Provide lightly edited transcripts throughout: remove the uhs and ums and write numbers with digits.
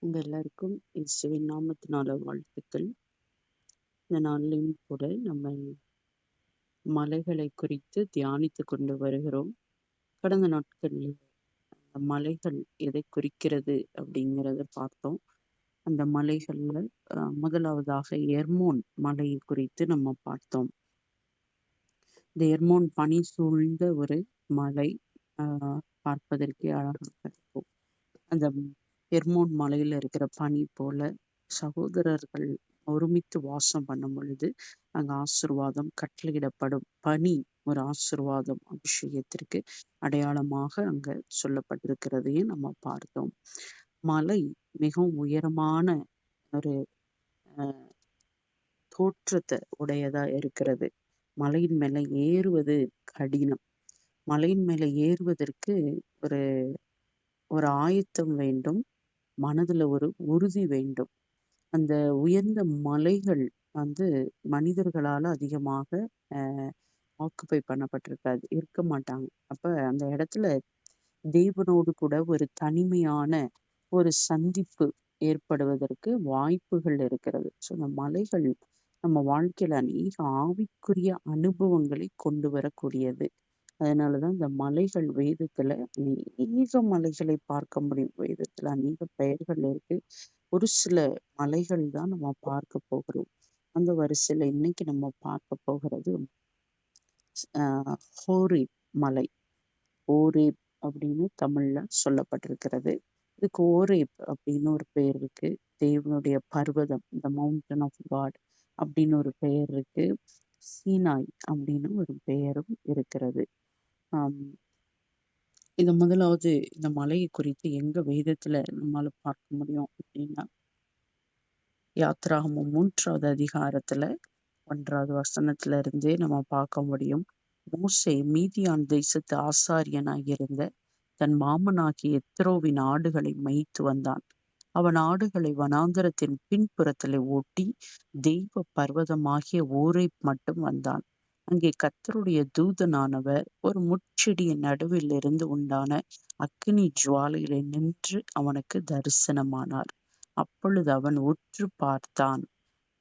உங்க எல்லாருக்கும் இயேசுவின் நாமத்தினால வாழ்த்துக்கள். இந்த நாளிலும் கூட நம்ம மலைகளை குறித்து தியானித்து கொண்டு வருகிறோம். கடந்த நாட்களில் அந்த மலைகள் எதை குறிக்கிறது அப்படிங்கிறத பார்த்தோம். அந்த மலைகள்ல முதலாவதாக எர்மோன் மலையை குறித்து நம்ம பார்த்தோம். இந்த எர்மோன் பனி சூழ்ந்த ஒரு மலை. பார்ப்பதற்கே அழகாக இருக்கும். அந்த எர்மோன் மலையில இருக்கிற பனி போல சகோதரர்கள் ஒருமித்து வாசம் பண்ணும் பொழுது அங்க ஆசீர்வாதம் கட்டளையிடப்படும். பனி ஒரு ஆசீர்வாதம், அபிஷேகத்திற்கு அடையாளமாக அங்க சொல்லப்பட்டிருக்கிறதையும் நம்ம பார்த்தோம். மலை மிகவும் உயரமான ஒரு தோற்றத்தை உடையதா இருக்கிறது. மலையின் மேல ஏறுவது கடினம். மலையின் மேல ஏறுவதற்கு ஒரு ஒரு ஆயத்தம் வேண்டும். மனதுல ஒரு உறுதி வேண்டும். அந்த உயர்ந்த மலைகள் வந்து மனிதர்களால அதிகமாக ஆக்குபை பண்ணப்பட்டிருக்காது, இருக்க மாட்டாங்க. அப்ப அந்த இடத்துல தேவனோடு கூட ஒரு தனிமையான ஒரு சந்திப்பு ஏற்படுவதற்கு வாய்ப்புகள் இருக்கிறது. ஸோ இந்த மலைகள் நம்ம வாழ்க்கையில அநேக ஆவிக்குரிய அனுபவங்களை கொண்டு வரக்கூடியது. அதனாலதான் இந்த மலைகள் வேதத்துல அநேக மலைகளை பார்க்க முடியும். வேதத்துல அநேக பெயர்கள் இருக்கு. ஒரு சில மலைகள் தான் நம்ம பார்க்க போகிறோம். அந்த வரிசையில இன்னைக்கு நம்ம பார்க்க போகிறது ஹோரேப் மலை. ஓரேப் அப்படின்னு தமிழ்ல சொல்லப்பட்டிருக்கிறது. இதுக்கு ஓரேப் அப்படின்னு ஒரு பெயர் இருக்கு. தேவனுடைய பர்வதம், த மவுண்டன் ஆஃப் காட் அப்படின்னு ஒரு பெயர் இருக்கு. சீனாய் அப்படின்னு ஒரு பெயரும் இருக்கிறது. இது முதலாவது இந்த மலையை குறித்து எங்க வேதத்துல நம்மளால பார்க்க முடியும் அப்படின்னா, யாத்ராகமம் 3வது அதிகாரத்துல 1வது வசனத்துல இருந்தே நம்ம பார்க்க முடியும். மோசே மீதியான் தேசத்து ஆசாரியனாய் இருந்த தன் மாமனாகிய எத்ரோவின் ஆடுகளை மேய்த்து வந்தான். அவன் ஆடுகளை வனாந்தரத்தின் பின்புறத்திலே ஓட்டி தெய்வ பர்வதமாகிய ஓரேப் மட்டும் வந்தான். அங்கே கர்த்தருடைய தூதனானவர் ஒரு முட்செடியின் நடுவில் இருந்து உண்டான அக்கினி ஜுவாலையிலே நின்று அவனுக்கு தரிசனமானார். அப்பொழுது அவன் உற்று பார்த்தான்.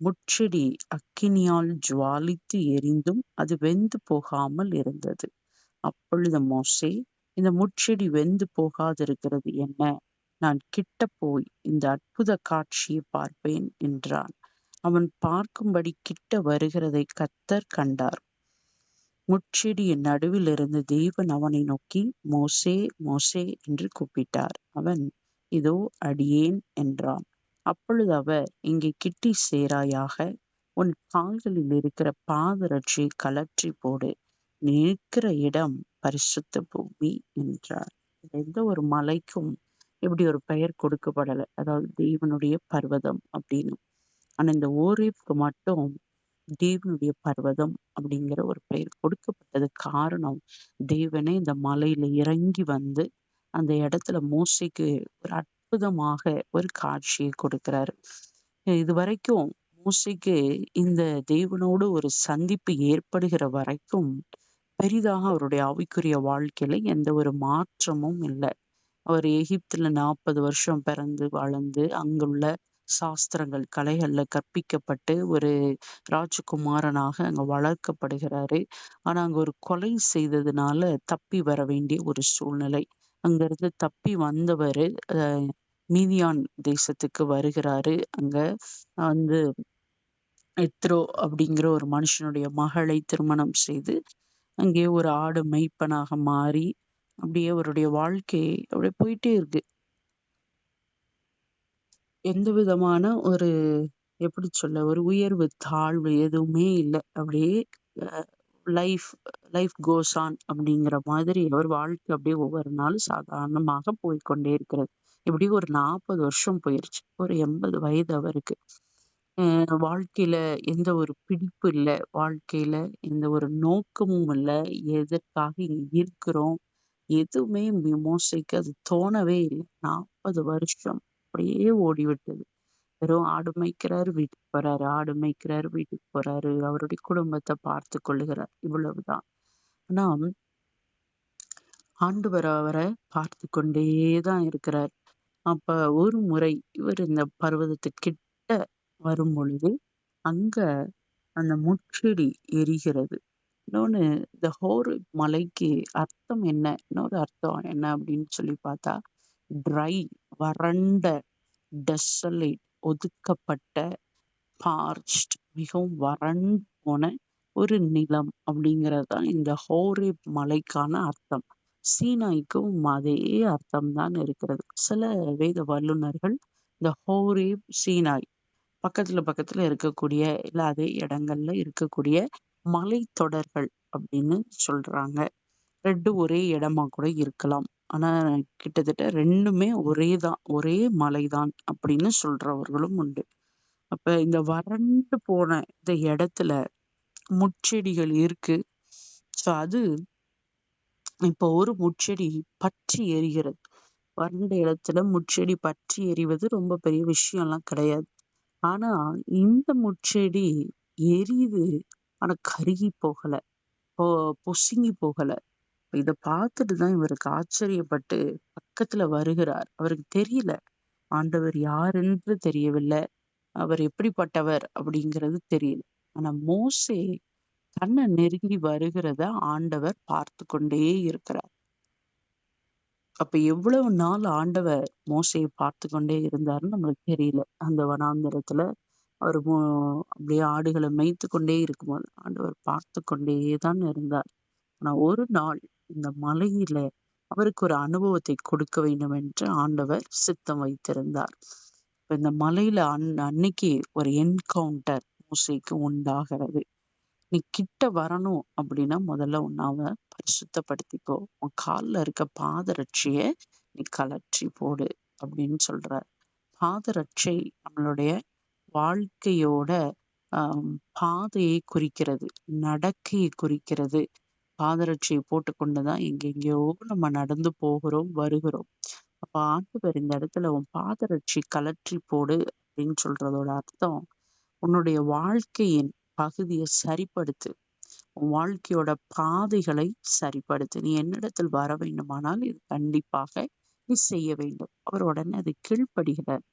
முட்செடி அக்கினியால் ஜுவாலித்து எரிந்தும் அது வெந்து போகாமல் இருந்தது. அப்பொழுது மோசே, இந்த முட்செடி வெந்து போகாதிருக்கிறது என்ன? நான் கிட்ட போய் இந்த அற்புத காட்சியை பார்ப்பேன் என்றான். அவன் பார்க்கும்படி கிட்ட வருகிறதை கர்த்தர் கண்டார். முட்செடியின் நடுவில் இருந்து தேவன் அவனை நோக்கி, மோசே, மோசே என்று கூப்பிட்டார். அவன், இதோ அடியேன் என்றான். அப்பொழுது அவர், இங்கே கிட்டி சேராயாக, உன் கால்களில் இருக்கிற பாதரட்சை கழற்றி போடு, நீ நிற்கிற இடம் பரிசுத்த பூமி என்றார். எந்த ஒரு மலைக்கும் இப்படி ஒரு பெயர் கொடுக்கப்படலை, அதாவது தேவனுடைய பர்வதம் அப்படின்னு. ஆனா இந்த ஓரேப்க்கு மட்டும் தேவனுடைய பர்வதம் அப்படிங்கிற ஒரு பெயர் கொடுக்கப்பட்டது. காரணம், தேவனே இந்த மலையில இறங்கி வந்து அந்த இடத்துல மோசேக்கு ஒரு அற்புதமாக ஒரு காட்சியை கொடுக்கிறாரு. இது வரைக்கும் மோசேக்கு இந்த தேவனோடு ஒரு சந்திப்பு ஏற்படுகிற வரைக்கும் பெரிதாக அவருடைய ஆவிக்குரிய வாழ்க்கையில எந்த ஒரு மாற்றமும் இல்லை. அவர் எகிப்துல 40 வருஷம் பிறந்து வளர்ந்து அங்குள்ள சாஸ்திரங்கள் கலைகள்ல கற்பிக்கப்பட்டு ஒரு ராஜகுமாரனாக அங்க வளர்க்கப்படுகிறாரு. ஆனா அங்க ஒரு கொலை செய்ததுனால தப்பி வர வேண்டிய ஒரு சூழ்நிலை. அங்கிருந்து தப்பி வந்தவரு மீதியான் தேசத்துக்கு வருகிறாரு. அங்க வந்து எத்ரோ அப்படிங்கிற ஒரு மனுஷனுடைய மகளை திருமணம் செய்து அங்கே ஒரு ஆடு மேய்ப்பனாக மாறி அப்படியே அவருடைய வாழ்க்கை அப்படியே போயிட்டே இருக்கு. எந்த விதமான ஒரு எப்படி சொல்ல, ஒரு உயர்வு தாழ்வு எதுவுமே இல்லை. அப்படியே லைஃப் லைஃப் கோஸ் ஆன் அப்படிங்கிற மாதிரி ஒரு வாழ்க்கை அப்படியே ஒவ்வொரு நாளும் சாதாரணமாக போய்கொண்டே இருக்கிறது. இப்படி ஒரு 40 வருஷம் போயிருச்சு. ஒரு 80 வயது அவருக்கு. வாழ்க்கையில எந்த ஒரு பிடிப்பு இல்லை, வாழ்க்கையில எந்த ஒரு நோக்கமும் இல்லை, எதற்காக இங்க இருக்கிறோம் எதுவுமே மோசைக்கு அது தோணவே இல்லை. 40 வருஷம் அப்படியே ஓடிவிட்டது. வெறும் ஆடு மேய்க்கிறாரு, வீட்டுக்கு போறாரு, ஆடு மேய்க்கிறாரு, வீட்டுக்கு போறாரு, அவருடைய குடும்பத்தை பார்த்து கொள்ளுகிறார், இவ்வளவுதான். ஆனா ஆண்டவர் அவரை பார்த்து கொண்டேதான் இருக்கிறார். அப்ப ஒரு முறை இவர் இந்த பர்வதத்துக்கிட்ட வரும் பொழுது, அங்க அந்த முட்செடி எரிகிறது. இன்னொன்னு, இந்த ஹோரேப் மலைக்கு அர்த்தம் என்ன? இன்னொரு அர்த்தம் என்ன அப்படின்னு சொல்லி பார்த்தா, ட்ரை, வறண்ட, டெசலேட், ஒதுக்கப்பட்ட, பார்ச்ட், மிகவும் வறண்டு போன ஒரு நிலம் அப்படிங்கிறது தான் இந்த ஹோரேப் மலைக்கான அர்த்தம். சீனாய்க்கும் அதே அர்த்தம் தான் இருக்கிறது. சில வேத வல்லுனர்கள் இந்த ஹோரேப், சீனாய் பக்கத்துல பக்கத்துல இருக்கக்கூடிய, இல்ல அதே இடங்கள்ல இருக்கக்கூடிய மலைத்தொடர்கள் அப்படின்னு சொல்றாங்க. 2 ஒரே இடமா கூட இருக்கலாம். ஆனா கிட்டத்தட்ட 2மே ஒரே மலைதான் அப்படின்னு சொல்றவர்களும் உண்டு. அப்ப இந்த வறண்டு போன இந்த இடத்துல முட்செடிகள் இருக்கு. ஸோ அது இப்போ ஒரு முட்செடி பற்றி எரிகிறது. வறண்ட இடத்துல முட்செடி பற்றி எரிவது ரொம்ப பெரிய விஷயம்லாம் கிடையாது. ஆனா இந்த முட்செடி எரியுது. ஆனா கருகி போகல. பொ பொசுங்கி போகல. இத பார்த்துட்டு தான் இவருக்கு ஆச்சரியப்பட்டு பக்கத்துல வருகிறார். அவருக்கு தெரியல. ஆண்டவர் யார் என்று தெரியவில்லை. அவர் எப்படிப்பட்டவர் அப்படிங்கிறது தெரியல. ஆனா மோசே கண்ண நெருங்கி வருகிறத ஆண்டவர் பார்த்து கொண்டே இருக்கிறார். அப்ப எவ்வளவு நாள் ஆண்டவர் மோசேய பார்த்து கொண்டே இருந்தாருன்னு நம்மளுக்கு தெரியல. அந்த வனாந்தரத்துல அவர் அப்படியே ஆடுகளை மேய்த்து கொண்டே இருக்கும்போது ஆண்டவர் பார்த்து கொண்டே தான் இருந்தார். ஆனா ஒரு நாள் இந்த மலையில அவருக்கு ஒரு அனுபவத்தை கொடுக்க வேண்டும் என்று ஆண்டவர் சித்தம் வைத்திருந்தார். இப்ப இந்த மலையில அன்னைக்கு ஒரு என்கவுண்டர் மோசேக்கு உண்டாகிறது. நீ கிட்ட வரணும் அப்படின்னா முதல்ல உன்னை பரிசுத்தப்படுத்திக்கோ. உன் கால்ல இருக்க பாதரட்சைய நீ கழற்றி போடு அப்படின்னு சொல்றார். பாதரட்சை நம்மளுடைய வாழ்க்கையோட ஆஹ் பாதையை குறிக்கிறது, நடக்கையை குறிக்கிறது. பாதரட்சையை போட்டுக்கொண்டுதான் எங்கெங்கேயோ நம்ம நடந்து போகிறோம், வருகிறோம். அப்ப ஆண்டவர் இந்த இடத்துல உன் பாதரட்சை கழற்றி போடு அப்படின்னு சொல்றதோட அர்த்தம், உன்னுடைய வாழ்க்கையின் பகுதியை சரிப்படுத்து. உன் வாழ்க்கையோட பாதைகளை சரிப்படுத்து. நீ என்னிடத்தில் வர வேண்டுமானால் இது கண்டிப்பாக நீ செய்ய வேண்டும். அவர் உடனே அதை கீழ்ப்படுகிறார்.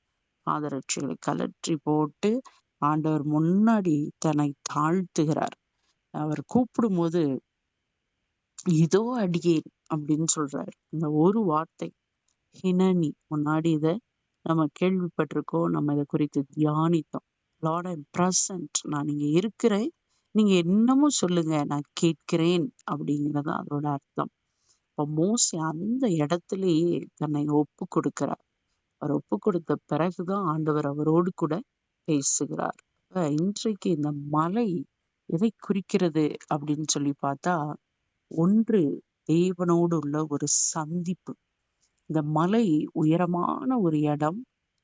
பாதரட்சைகளை கழற்றி போட்டு ஆண்டவர் முன்னாடி தன்னை தாழ்த்துகிறார். அவர் கூப்பிடும்போது, இதோ அடியேன் அப்படின்னு சொல்றாரு. இந்த ஒரு வார்த்தை, ஹினனி, முன்னாடி இத நம்ம கேள்விப்பட்டிருக்கோம். நம்ம இதை குறித்து தியானித்தோம். லார்ட் ஐம் பிரசன்ட், நான் இங்க இருக்கிறேன். நீங்க என்னமோ சொல்லுங்க, நான் கேட்கிறேன் அப்படிங்கிறது அதோட அர்த்தம். இப்ப மோசே அந்த இடத்திலேயே தன்னை ஒப்பு கொடுக்கிறார். அவர் ஒப்பு கொடுத்த பிறகுதான் ஆண்டவர் அவரோடு கூட பேசுகிறார். இன்றைக்கு இந்த மலை எதை குறிக்கிறது அப்படின்னு சொல்லி பார்த்தா, ஒன்று, தேவனோடு உள்ள ஒரு சந்திப்பு. இந்த மலை உயரமான ஒரு இடம்.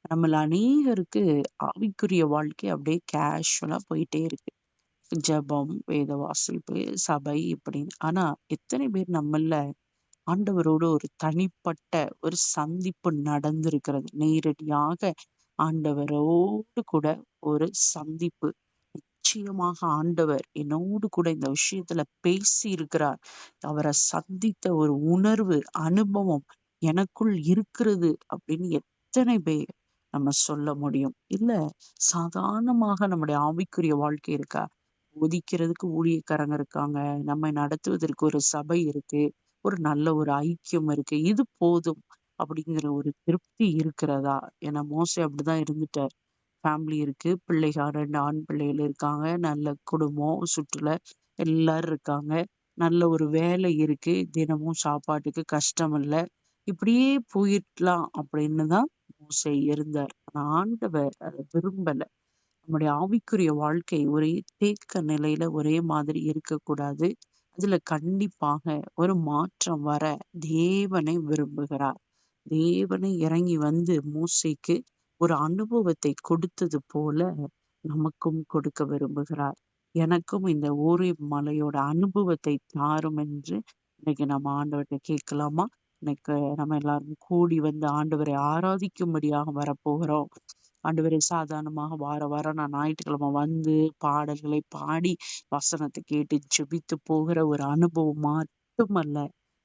நம்மள அநேகருக்கு ஆவிக்குரிய வாழ்க்கை அப்படியே கேஷுவலா போயிட்டே இருக்கு. ஜெபம், வேத வாசிப்பு, சபை இப்படின்னு. ஆனா எத்தனை பேர் நம்மள ஆண்டவரோடு ஒரு தனிப்பட்ட ஒரு சந்திப்பு நடந்திருக்கிறது? நேரடியாக ஆண்டவரோடு கூட ஒரு சந்திப்பு. நிச்சயமாக ஆண்டவர் என்னோடு கூட இந்த விஷயத்துல பேசி இருக்கிறார். அவரை சந்தித்த ஒரு உணர்வு, அனுபவம் எனக்குள் இருக்கிறது அப்படின்னு எத்தனை பேர் நம்ம சொல்ல முடியும்? இல்ல சாதாரணமாக நம்முடைய ஆவிக்குரிய வாழ்க்கை இருக்கா? போதிக்கிறதுக்கு ஊழியக்காரங்க இருக்காங்க. நம்மை நடத்துவதற்கு ஒரு சபை இருக்கு. ஒரு நல்ல ஒரு ஐக்கியம் இருக்கு. இது போதும் அப்படிங்கிற ஒரு திருப்தி இருக்கிறதா? ஏன்னா மோசே அப்படிதான் இருந்துட்டார். ஃபேமிலி இருக்கு. பிள்ளைக 2 ஆண் பிள்ளைகள் இருக்காங்க. நல்ல குடும்பம், சுற்றுல எல்லாரும் இருக்காங்க. நல்ல ஒரு வேலை இருக்கு. தினமும் சாப்பாட்டுக்கு கஷ்டம் இல்ல. இப்படியே போயிடலாம் அப்படின்னு தான் மோசே இருந்தார். ஆனா ஆண்டவர் அத விரும்பல. நம்முடைய ஆவிக்குரிய வாழ்க்கை ஒரே தேக்க நிலையில ஒரே மாதிரி இருக்கக்கூடாது. அதுல கண்டிப்பாக ஒரு மாற்றம் வர தேவனை விரும்புகிறார். தேவனை இறங்கி வந்து மோசேக்கு ஒரு அனுபவத்தை கொடுத்தது போல நமக்கும் கொடுக்க விரும்புகிறார். எனக்கும் இந்த ஓரேப் மலையோட அனுபவத்தை தாரும் என்று இன்னைக்கு நம்ம ஆண்டவர்ட்ட கேட்கலாமா? இன்னைக்கு நம்ம எல்லாரும் கூடி வந்து ஆண்டவரை ஆராதிக்கும்படியாக வரப்போகிறோம். ஆண்டவரே, சாதாரணமாக வாரம் நான் ஞாயிற்றுக்கிழமை வந்து பாடல்களை பாடி வசனத்தை கேட்டு ஜெபித்து போகிற ஒரு அனுபவம் மட்டுமல்ல,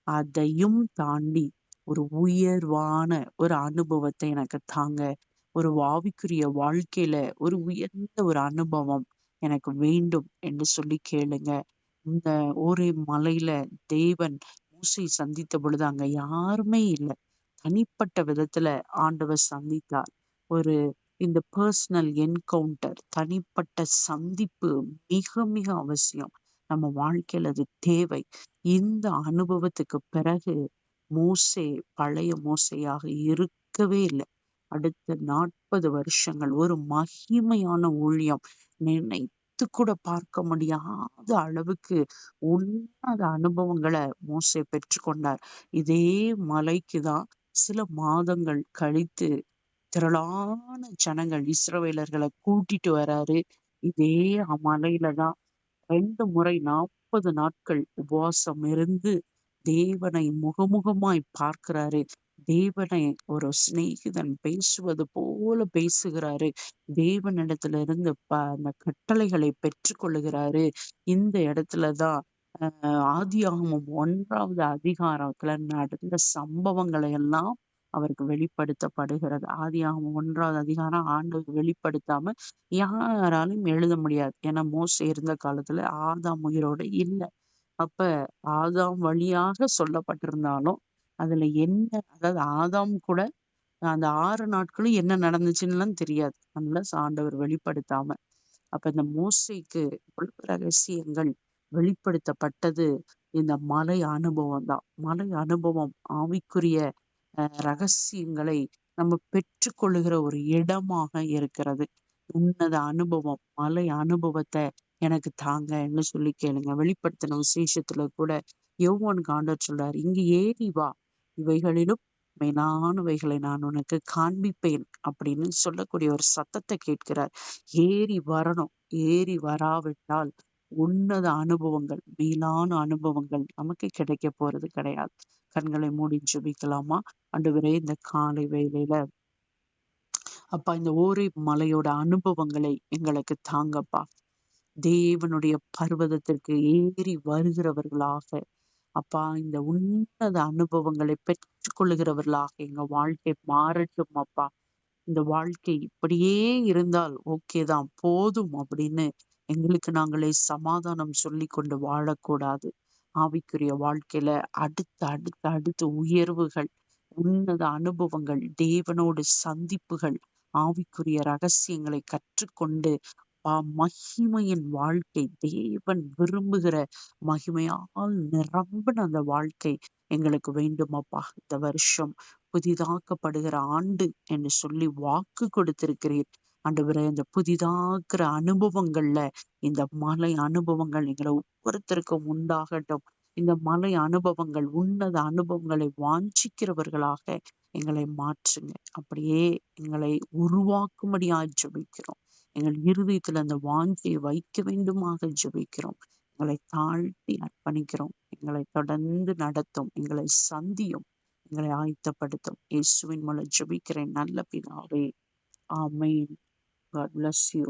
அதையும் தாண்டி ஒரு உயர்வான ஒரு அனுபவத்தை எனக்கு தாங்க. ஒரு ஆவிக்குரிய வாழ்க்கையில ஒரு உயர்ந்த ஒரு அனுபவம் எனக்கு வேண்டும் என்று சொல்லி கேளுங்க. இந்த ஓரே மலையில தேவன் மோசேயை சந்தித்த பொழுது அங்க யாருமே இல்ல. தனிப்பட்ட விதத்துல ஆண்டவர் சந்தித்தார். ஒரு இந்த பர்சனல் என்கவுண்டர், தனிப்பட்ட சந்திப்பு மிக மிக அவசியம். நம்ம வாழ்க்கையில அது தேவை. இந்த அனுபவத்துக்கு பிறகு மோசே பழைய மோசேயாக இருக்கவே இல்ல. அடுத்த 40 வருஷங்கள் ஒரு மகிமையான ஊழியம், நினைத்து கூட பார்க்க முடியாத அளவுக்கு உன்னத அனுபவங்கள மோசே பெற்றுக்கொண்டார். இதே மலைக்கு தான் சில மாதங்கள் கழித்து திரளான ஜனங்கள் இஸ்ரவேலர்கள கூட்டிட்டு வராரு. இதே மலையில தான் 2 முறை 40 நாட்கள் உபவாசம் இருந்து தேவனை முகமுகமாய் பார்க்கிறாரு. தேவனை ஒரு சிநேகிதன் பேசுவது போல பேசுகிறாரு. தேவனிடத்திலிருந்து அந்த கட்டளைகளை பெற்றுக்கொள்ளுகிறாரு. இந்த இடத்துல தான் ஆதியாகமம் 1வது அதிகாரத்துல நடந்த சம்பவங்களை எல்லாம் அவருக்கு வெளிப்படுத்தப்படுகிறது. ஆதியாகமம் 1வது அதிகாரம் ஆண்டவர் வெளிப்படுத்தாம யாராலும் எழுத முடியாது. ஏன்னா மோசே இருந்த காலத்துல ஆதாம் உயிரோட இல்ல. அப்ப ஆதாம் வழியாக சொல்லப்பட்டிருந்தாலும் அதுல என்ன, அதாவது ஆதாம் கூட அந்த 6 நாட்களும் என்ன நடந்துச்சுன்னுலாம் தெரியாது. அன்லெஸ் ஆண்டவர் வெளிப்படுத்தாம. அப்ப இந்த மோசேக்கு இவ்வளவு ரகசியங்கள் வெளிப்படுத்தப்பட்டது இந்த மலை அனுபவம் தான். மலை அனுபவம் ஆவிக்குரிய ரகசியங்களை நம்ம பெற்றுக்கொள்ளுகிற ஒரு இடமாக இருக்கிறது. உன்னத அனுபவம், மலை அனுபவத்தை எனக்கு தாங்கன்னு சொல்லி கேளுங்க. வெளிப்படுத்தின விசேஷத்துல கூட யோவானுக்கு ஆண்டவர் சொல்றாரு, இங்க ஏறி வா, இவைகளிலும் மேலானவைகளை நான் உனக்கு காண்பிப்பேன் அப்படின்னு சொல்லக்கூடிய ஒரு சத்தத்தை கேட்கிறார். ஏறி வரணும். ஏறி வராவிட்டால் உன்னத அனுபவங்கள், மேலான அனுபவங்கள் நமக்கு கிடைக்க போறது கிடையாது. கண்களை மூடி ஜெபிக்கலாமா? ஆண்டவரே, இந்த காலை வேளையில அப்பா, இந்த ஓரேப் மலையோட அனுபவங்களை எங்களுக்கு தாங்கப்பா. தேவனுடைய பர்வதத்திற்கு ஏறி வருகிறவர்களாக, அப்பா, இந்த உன்னத அனுபவங்களை பெற்றுக்கொள்ளுகிறவர்களாக எங்க வாழ்க்கை மாறட்டும் அப்பா. இந்த வாழ்க்கை இப்படியே இருந்தால் ஓகே தான், போதும் அப்படின்னு எங்களுக்கு நாங்களே சமாதானம் சொல்லி கொண்டு வாழக்கூடாது. ஆவிக்குரிய வாழ்க்கையில அடுத்து அடுத்து அடுத்து உயர்வுகள், உன்னத அனுபவங்கள், தேவனோடு சந்திப்புகள், ஆவிக்குரிய ரகசியங்களை கற்றுக்கொண்டு மகிமையின் வாழ்க்கை, தேவன் விரும்புகிற மகிமையால் நிரம்பின அந்த வாழ்க்கை எங்களுக்கு வேண்டுமப்பா. இந்த வருஷம் புதிதாக்கப்படுகிற ஆண்டு என்று சொல்லி வாக்கு கொடுத்திருக்கிறீர். ஆண்டவரே, இந்த புதிதாக்குற அனுபவங்கள்ல இந்த மலை அனுபவங்கள் எங்களை ஒவ்வொருத்தருக்கும் உண்டாகட்டும். இந்த மலை அனுபவங்கள், உன்னத அனுபவங்களை வாஞ்சிக்கிறவர்களாக எங்களை மாற்றுங்க. அப்படியே எங்களை உருவாக்கும்படியாய் ஜெபிக்கிறோம். எங்கள் இருதயத்துல அந்த வாஞ்சையை வைக்க வேண்டுமாக ஜெபிக்கிறோம். எங்களை தாழ்த்தி அர்ப்பணிக்கிறோம். எங்களை தொடர்ந்து நடத்தும், எங்களை சந்தியும், எங்களை ஆயத்தப்படுத்தும். இயேசுவின் மூலம் ஜெபிக்கிறேன் நல்ல பிதாவே. ஆமென். God bless you.